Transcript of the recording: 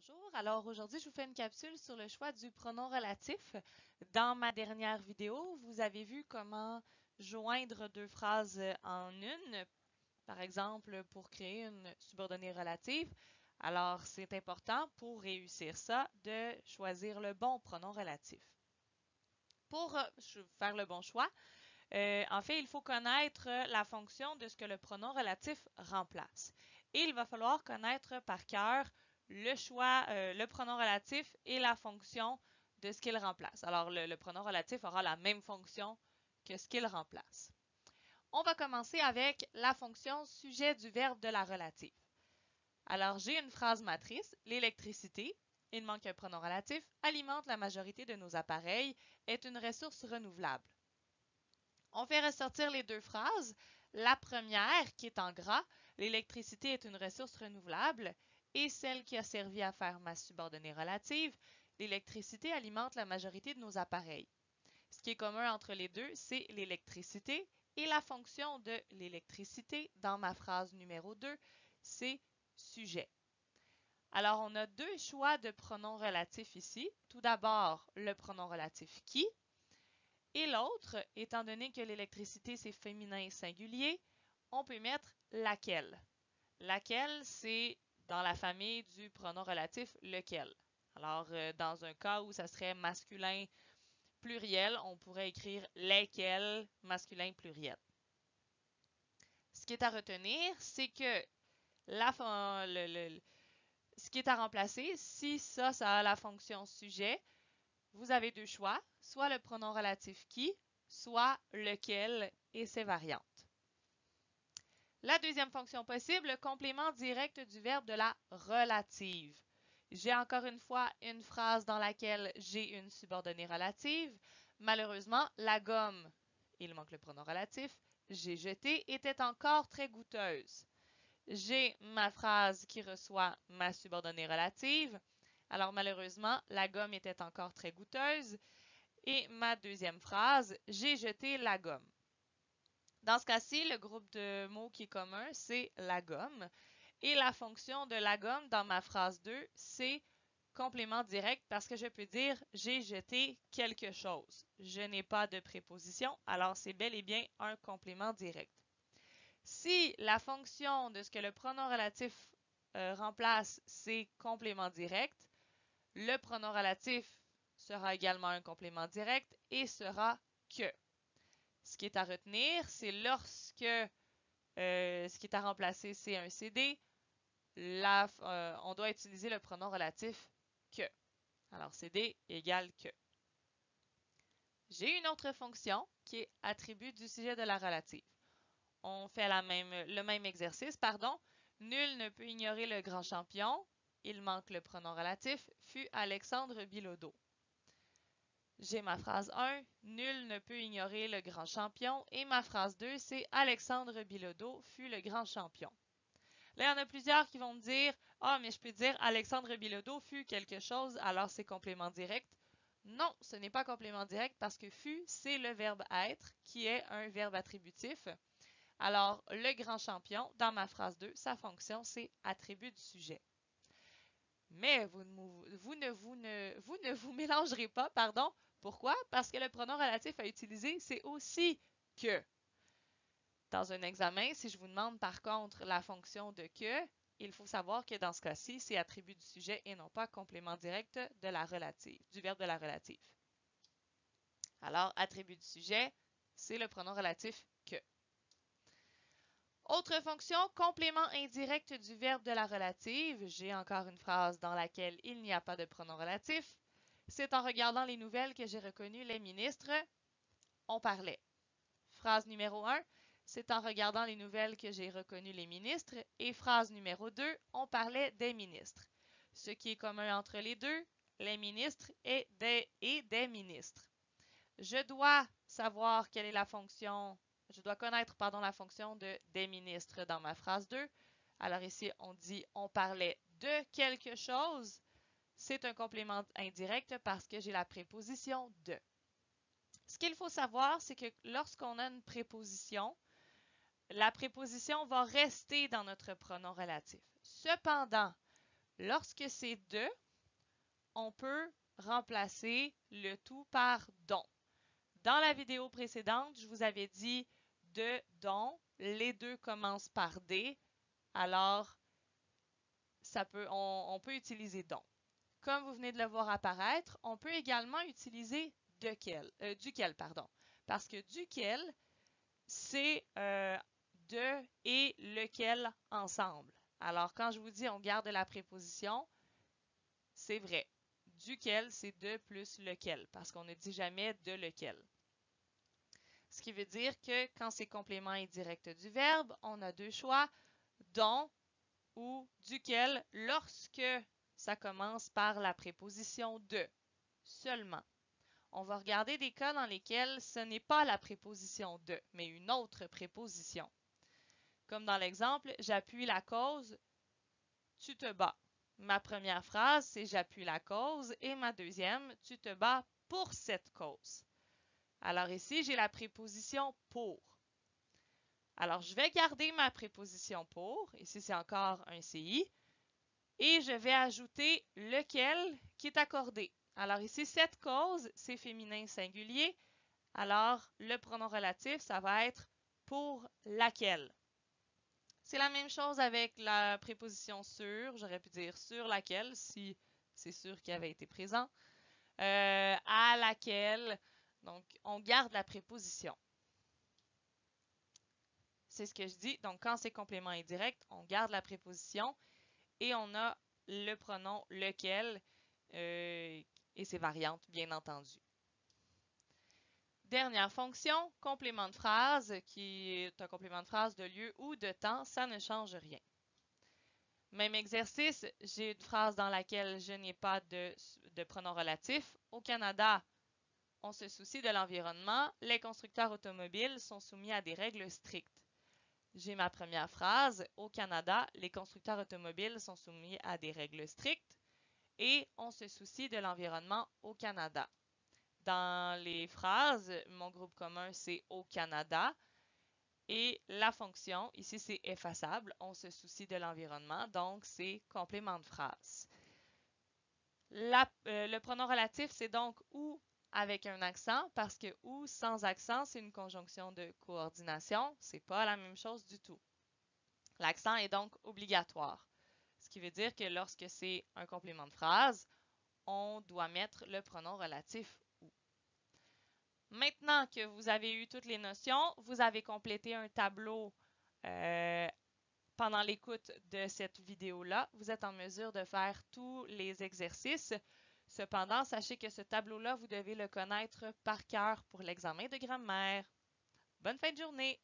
Bonjour, alors aujourd'hui je vous fais une capsule sur le choix du pronom relatif. Dans ma dernière vidéo, vous avez vu comment joindre deux phrases en une, par exemple pour créer une subordonnée relative. Alors c'est important pour réussir ça de choisir le bon pronom relatif. Pour faire le bon choix, en fait, il faut connaître la fonction de ce que le pronom relatif remplace. Et il va falloir connaître par cœur le choix, le pronom relatif et la fonction de ce qu'il remplace. Alors, le pronom relatif aura la même fonction que ce qu'il remplace. On va commencer avec la fonction sujet du verbe de la relative. Alors, j'ai une phrase matrice, l'électricité, il manque un pronom relatif, alimente la majorité de nos appareils, est une ressource renouvelable. On fait ressortir les deux phrases. La première, qui est en gras, l'électricité est une ressource renouvelable, et celle qui a servi à faire ma subordonnée relative, l'électricité alimente la majorité de nos appareils. Ce qui est commun entre les deux, c'est l'électricité, et la fonction de l'électricité dans ma phrase numéro 2, c'est sujet. Alors, on a deux choix de pronoms relatifs ici. Tout d'abord, le pronom relatif qui, et l'autre, étant donné que l'électricité c'est féminin singulier, on peut mettre laquelle. Laquelle, c'est dans la famille du pronom relatif lequel. Alors, dans un cas où ça serait masculin pluriel, on pourrait écrire lesquels masculin pluriel. Ce qui est à retenir, c'est que ce qui est à remplacer, si ça a la fonction sujet, vous avez deux choix, soit le pronom relatif qui, soit lequel et ses variantes. La deuxième fonction possible, le complément direct du verbe de la relative. J'ai encore une fois une phrase dans laquelle j'ai une subordonnée relative. Malheureusement, la gomme, il manque le pronom relatif, j'ai jeté, était encore très goûteuse. J'ai ma phrase qui reçoit ma subordonnée relative. Alors malheureusement, la gomme était encore très goûteuse. Et ma deuxième phrase, j'ai jeté la gomme. Dans ce cas-ci, le groupe de mots qui est commun, c'est la gomme. Et la fonction de la gomme dans ma phrase 2, c'est complément direct parce que je peux dire j'ai jeté quelque chose. Je n'ai pas de préposition, alors c'est bel et bien un complément direct. Si la fonction de ce que le pronom relatif remplace, c'est complément direct, le pronom relatif sera également un complément direct et sera que. Ce qui est à retenir, c'est lorsque ce qui est à remplacer, c'est un CD, on doit utiliser le pronom relatif que. Alors, CD égale que. J'ai une autre fonction qui est attribut du sujet de la relative. On fait le même exercice, pardon. Nul ne peut ignorer le grand champion. Il manque le pronom relatif, fut Alexandre Bilodeau. J'ai ma phrase 1, nul ne peut ignorer le grand champion, et ma phrase 2, c'est Alexandre Bilodeau fut le grand champion. Là, il y en a plusieurs qui vont me dire « Ah, mais je peux dire Alexandre Bilodeau fut quelque chose, alors c'est complément direct. » Non, ce n'est pas complément direct parce que fut, c'est le verbe être, qui est un verbe attributif. Alors, le grand champion, dans ma phrase 2, sa fonction, c'est attribut du sujet. Mais vous ne vous mélangerez pas, pardon. Pourquoi? Parce que le pronom relatif à utiliser, c'est aussi que. Dans un examen, si je vous demande par contre la fonction de que, il faut savoir que dans ce cas-ci, c'est attribut du sujet et non pas complément direct de la relative, du verbe de la relative. Alors, attribut du sujet, c'est le pronom relatif que. Autre fonction, complément indirect du verbe de la relative. J'ai encore une phrase dans laquelle il n'y a pas de pronom relatif. C'est en regardant les nouvelles que j'ai reconnu les ministres. On parlait. Phrase numéro 1. C'est en regardant les nouvelles que j'ai reconnu les ministres. Et phrase numéro 2. On parlait des ministres. Ce qui est commun entre les deux, les ministres et des ministres. Je dois savoir quelle est la fonction. Je dois connaître, la fonction de des ministres dans ma phrase 2. Alors ici, on dit on parlait de quelque chose. C'est un complément indirect parce que j'ai la préposition de. Ce qu'il faut savoir, c'est que lorsqu'on a une préposition, la préposition va rester dans notre pronom relatif. Cependant, Lorsque c'est de, on peut remplacer le tout par dont. Dans la vidéo précédente, je vous avais dit de, dont. Les deux commencent par D. Alors, on peut utiliser dont. Comme vous venez de le voir apparaître, on peut également utiliser duquel, parce que duquel, c'est de et lequel ensemble. Alors, quand je vous dis on garde la préposition, c'est vrai. Duquel, c'est de plus lequel, parce qu'on ne dit jamais de lequel. Ce qui veut dire que quand c'est complément indirect du verbe, on a deux choix, dont ou duquel, lorsque ça commence par la préposition de seulement. On va regarder des cas dans lesquels ce n'est pas la préposition de, mais une autre préposition. Comme dans l'exemple, j'appuie la cause, tu te bats. Ma première phrase, c'est j'appuie la cause et ma deuxième, tu te bats pour cette cause. Alors ici, j'ai la préposition pour. Alors, je vais garder ma préposition pour. Ici, c'est encore un CI. Et je vais ajouter lequel qui est accordé. Alors ici, cette cause, c'est féminin singulier. Alors, le pronom relatif, ça va être pour laquelle. C'est la même chose avec la préposition sur. J'aurais pu dire sur laquelle, si c'est sûr qu'il avait été présent. À laquelle. Donc, on garde la préposition. C'est ce que je dis. Donc, quand c'est complément indirect, on garde la préposition et on a le pronom lequel et ses variantes, bien entendu. Dernière fonction, complément de phrase, qui est un complément de phrase de lieu ou de temps, ça ne change rien. Même exercice, j'ai une phrase dans laquelle je n'ai pas de pronom relatif. Au Canada, on se soucie de l'environnement. Les constructeurs automobiles sont soumis à des règles strictes. J'ai ma première phrase. Au Canada, les constructeurs automobiles sont soumis à des règles strictes et on se soucie de l'environnement au Canada. Dans les phrases, mon groupe commun, c'est au Canada. Et la fonction, ici, c'est effaçable. On se soucie de l'environnement, donc c'est complément de phrase. Le pronom relatif, c'est donc ou avec un accent, parce que ou sans accent, c'est une conjonction de coordination. C'est pas la même chose du tout. L'accent est donc obligatoire, ce qui veut dire que lorsque c'est un complément de phrase, on doit mettre le pronom relatif ou. Maintenant que vous avez eu toutes les notions, vous avez complété un tableau pendant l'écoute de cette vidéo-là. Vous êtes en mesure de faire tous les exercices. Cependant, sachez que ce tableau-là, vous devez le connaître par cœur pour l'examen de grammaire. Bonne fin de journée!